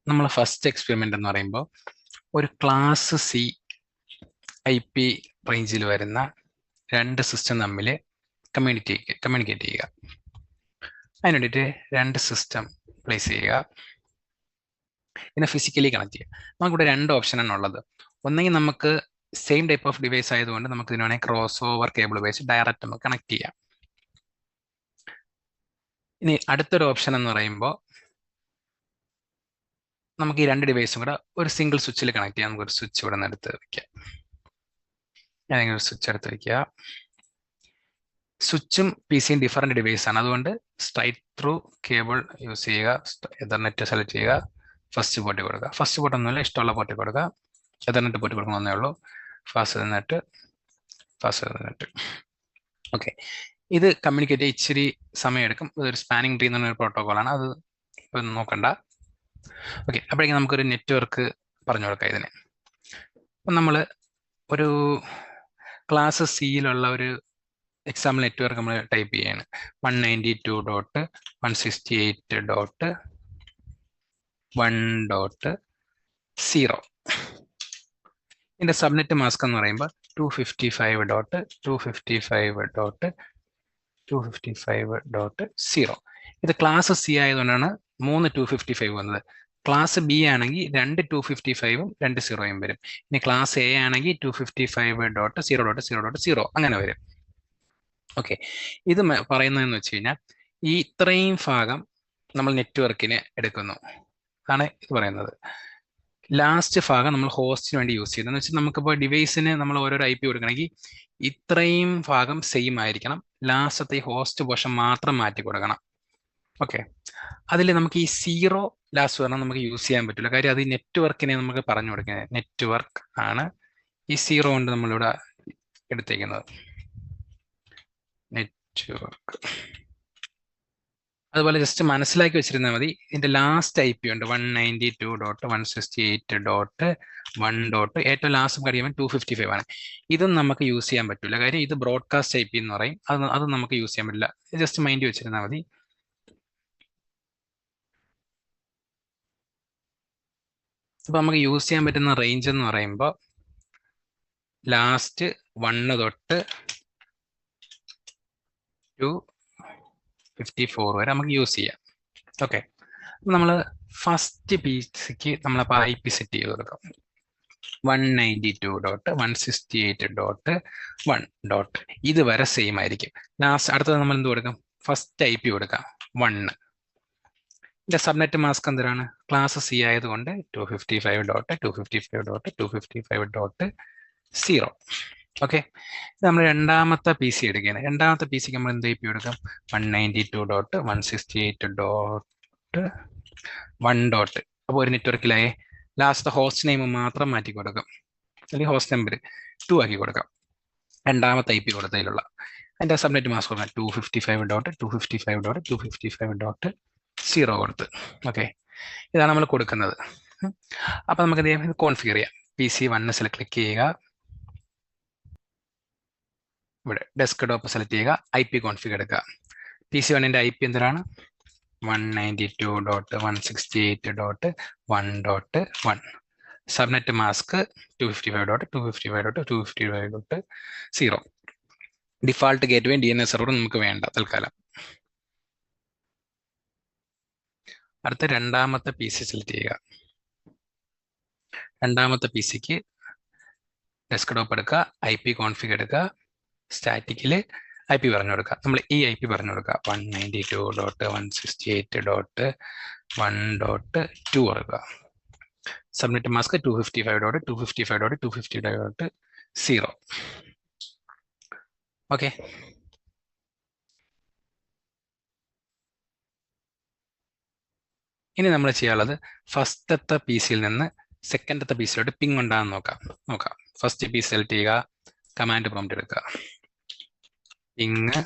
നമ്മൾ first experiment എന്ന് പറയുമ്പോൾ ഒരു ക്ലാസ് സി IP റേഞ്ചിൽ വരുന്ന രണ്ട് സിസ്റ്റം തമ്മിൽ കമ്മ്യൂണിക്കേറ്റ് ചെയ്യുക. അതിന് വേണ്ടിയിട്ട് രണ്ട് സിസ്റ്റം പ്ലേസ് ചെയ്യുക, പിന്നെ ഫിസിക്കലി കണക്ട് ചെയ്യുക. നമുക്കിവിടെ രണ്ട് ഓപ്ഷനാണ് ഉള്ളത്. ഒന്നെങ്കിൽ നമുക്ക് സെയിം ടൈപ്പ് ഓഫ് ഡിവൈസ് ആയതുകൊണ്ട് നമുക്ക് ഇതിന് വേണമെങ്കിൽ ക്രോസ് ഓവർ കേബിൾ ഉപയോഗിച്ച് ഡയറക്റ്റ് നമുക്ക് കണക്ട് ചെയ്യാം. ഇനി അടുത്തൊരു ഓപ്ഷൻ എന്ന് പറയുമ്പോൾ നമുക്ക് ഈ രണ്ട് ഡിവൈസും കൂടെ ഒരു സിംഗിൾ സ്വിച്ചിൽ കണക്ട് ചെയ്യാം. നമുക്കൊരു സ്വിച്ച് ഇവിടെ നിന്ന് എടുത്ത് വയ്ക്കാം. ഏതെങ്കിലും ഒരു സ്വിച്ച് എടുത്ത് വയ്ക്കുക. സ്വിച്ചും PCയും ഡിഫറെന്റ് ഡിവൈസ് ആണ്, അതുകൊണ്ട് സ്ട്രൈറ്റ് ത്രൂ കേബിൾ യൂസ് ചെയ്യുക. എതർനെറ്റ് സെലക്ട് ചെയ്യുക, ഫസ്റ്റ് പോർട്ടിൽ കൊടുക്കുക. ഫസ്റ്റ് പോർട്ട് ഒന്നുമില്ല, ഇഷ്ടമുള്ള പോർട്ടിൽ കൊടുക്കുക. എതർനെറ്റ് പോർട്ടിൽ കൊടുക്കണമെന്നേ ഉള്ളൂ. Fast Ethernet. ഓക്കെ, ഇത് കമ്മ്യൂണിക്കേറ്റ് ഇച്ചിരി സമയം എടുക്കും. ഇതൊരു സ്പാനിങ് ട്രീ എന്ന് പറഞ്ഞൊരു പ്രോട്ടോകോളാണ്, അത് ഇപ്പം നോക്കണ്ട. ഓക്കെ, അപ്പോഴേക്കും നമുക്കൊരു നെറ്റ്വർക്ക് പറഞ്ഞു കൊടുക്കാം ഇതിന്. അപ്പം നമ്മൾ ഒരു ക്ലാസ് സിയിലുള്ള ഒരു എക്സാമ്പിൾ നെറ്റ്വർക്ക് നമ്മൾ ടൈപ്പ് ചെയ്യാണ്. 192.168.1.0. ഇതിന്റെ സബ്നെറ്റ് മാസ്ക് എന്ന് പറയുമ്പോൾ 255.255.255.0. ഇത് ക്ലാസ് സി ആയതുകൊണ്ടാണ് 3 255 വന്നത്. ക്ലാസ് ബി ആണെങ്കിൽ 2 255ഉം 2 0യും വരും. ഇനി ക്ലാസ് എ ആണെങ്കിൽ 255.0.0.0 അങ്ങനെ വരും. ഓക്കെ, ഇത് പറയുന്നതെന്ന് വെച്ച് കഴിഞ്ഞാൽ ഈ ഇത്രയും ഭാഗം നമ്മൾ നെറ്റ്വർക്കിന് എടുക്കുന്നു ആണ് ഇത് പറയുന്നത്. ലാസ്റ്റ് ഭാഗം നമ്മൾ ഹോസ്റ്റിന് വേണ്ടി യൂസ് ചെയ്യുന്നത്. എന്ന് വെച്ചാൽ നമുക്കിപ്പോൾ ഡിവൈസിന് നമ്മൾ ഓരോരോ IP കൊടുക്കണമെങ്കിൽ ഇത്രയും ഭാഗം സെയിം ആയിരിക്കണം. ലാസ്റ്റത്തെ ഈ ഹോസ്റ്റ് പോർഷൻ മാത്രം മാറ്റി കൊടുക്കണം. ഓക്കെ, അതിൽ നമുക്ക് ഈ 0 ലാസ്റ്റ് പറഞ്ഞാൽ നമുക്ക് യൂസ് ചെയ്യാൻ പറ്റില്ല. കാര്യം അത് ഈ നെറ്റ്വർക്കിനെ നമുക്ക് പറഞ്ഞു കൊടുക്കുന്നത്. നെറ്റ്വർക്ക് ആണ് ഈ 0 കൊണ്ട് നമ്മളിവിടെ എടുത്തേക്കുന്നത്. നെറ്റ്വർക്ക് അതുപോലെ ജസ്റ്റ് മനസ്സിലാക്കി വെച്ചിരുന്നാൽ മതി. ഇതിന്റെ ലാസ്റ്റ് IP ഉണ്ട് 192.168.1. ഏറ്റവും ലാസ്റ്റ് കഴിയുമ്പോൾ 255 ആണ്. ഇതും നമുക്ക് യൂസ് ചെയ്യാൻ പറ്റില്ല. കാര്യം ഇത് ബ്രോഡ്കാസ്റ്റ് IP എന്ന് പറയും. അത് നമുക്ക് യൂസ് ചെയ്യാൻ പറ്റില്ല. ജസ്റ്റ് മൈൻഡ് വെച്ചിരുന്നാൽ മതി. അപ്പൊ നമുക്ക് യൂസ് ചെയ്യാൻ പറ്റുന്ന റേഞ്ച് എന്ന് പറയുമ്പോൾ ലാസ്റ്റ് 1 തൊട്ട് 254 വരെ നമുക്ക് യൂസ് ചെയ്യാം. ഓക്കെ, നമ്മൾ ഫസ്റ്റ് PCക്ക് നമ്മളപ്പോൾ IP സെറ്റ് ചെയ്ത് കൊടുക്കാം. 192.168.1. ഇത് വരെ സെയിം ആയിരിക്കും. ലാസ്റ്റ് അടുത്തത് നമ്മൾ എന്ത് കൊടുക്കാം? ഫസ്റ്റ് IP കൊടുക്കാം 1. ഇതിന്റെ സബ്നെറ്റ് മാസ്ക് എന്തിനാണ്? ക്ലാസ് സി ആയതുകൊണ്ട് 255.255.255.0. ഓക്കെ, നമ്മൾ രണ്ടാമത്തെ PC എടുക്കുകയാണ്. രണ്ടാമത്തെ PCക്ക് നമ്മൾ എന്ത് IP കൊടുക്കാം? 192.168.1. അപ്പോൾ ഒരു നെറ്റ്വർക്കിലായി ലാസ്റ്റ് ഹോസ്റ്റ് നെയിം മാത്രം മാറ്റി കൊടുക്കാം, അല്ലെങ്കിൽ ഹോസ്റ്റ് നമ്പർ 2 ആക്കി കൊടുക്കാം. രണ്ടാമത്തെ IP കൊടുത്തതിലുള്ള അതിന്റെ സബ്നെറ്റ് മാസ്ക് കൊടുക്കാം 255.255.255.0 കൊടുത്ത്. ഓക്കെ, ഇതാണ് നമ്മൾ കൊടുക്കുന്നത്. അപ്പൊ നമുക്ക് എന്ത് ചെയ്യാം? ഇത് കോൺഫിഗർ ചെയ്യാം. PC 1 ക്ലിക്ക് ചെയ്യുക, ഇവിടെ ഡെസ്ക്ടോപ്പ് സെലക്ട് ചെയ്യുക, IP കോൺഫിഗർ എടുക്കുക. PC 1ന്റെ IP എന്തിനാണ്? 192.168.1.1. Subnet mask 255.255.255.0. Default gateway DNS server നമുക്ക് വേണ്ട തൽക്കാലം. അടുത്ത രണ്ടാമത്തെ PC സെലക്ട് ചെയ്യുക. രണ്ടാമത്തെ PCക്ക് ഡെസ്ക്ടോപ്പ് എടുക്കുക, IP കോൺഫിഗർ എടുക്കുക, സ്റ്റാറ്റിക്കില് IP പറഞ്ഞു കൊടുക്കുക. നമ്മൾ ഈ IP പറഞ്ഞു കൊടുക്കുക 192.168.1.2 കൊടുക്കുക. Subnet mask 255.255.255.0. ഓക്കെ, ഇനി നമ്മൾ ചെയ്യാനുള്ളത് ഫസ്റ്റത്തെ PCയിൽ നിന്ന് സെക്കൻഡത്തെ PCയിലോട്ട് പിങ് ഉണ്ടാകാൻ നോക്കാം. ഫസ്റ്റ് PC സെലക്ട് ചെയ്യുക, കമാൻഡ് പ്രോംപ്റ്റ് എടുക്കുക, പിങ്.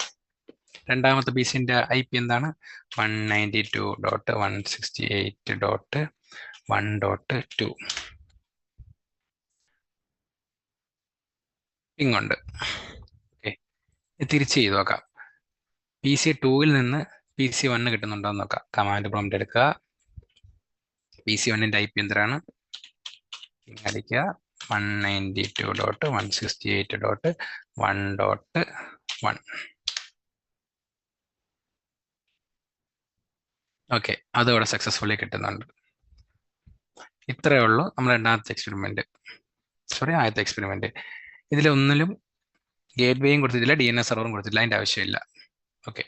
രണ്ടാമത്തെ PCന്റെ IP എന്താണ്? 192.168.1.2. പിങ് ഉണ്ട്. ഓക്കെ, തിരിച്ച് ചെയ്ത് നോക്കാം. PC 2ൽ നിന്ന് PC 1 കിട്ടുന്നുണ്ടോ എന്ന് നോക്കാം. കമാൻഡ് പ്രോംപ്റ്റ് എടുക്കുക, PC1ന്റെ IP എന്തിനാണ് അടിക്കുക 192.168.1.1. ഓക്കെ, അതോടെ സക്സസ്ഫുള്ളി കിട്ടുന്നുണ്ട്. ഇത്രയേ ഉള്ളൂ നമ്മുടെ രണ്ടാമത്തെ എക്സ്പെരിമെന്റ്. ആദ്യത്തെ എക്സ്പെരിമെന്റ്. ഇതിലൊന്നിലും ഗേറ്റ് വേയും കൊടുത്തിട്ടില്ല, DNS സെർവറും കൊടുത്തിട്ടില്ല, അതിന്റെ ആവശ്യമില്ല. ഓക്കെ.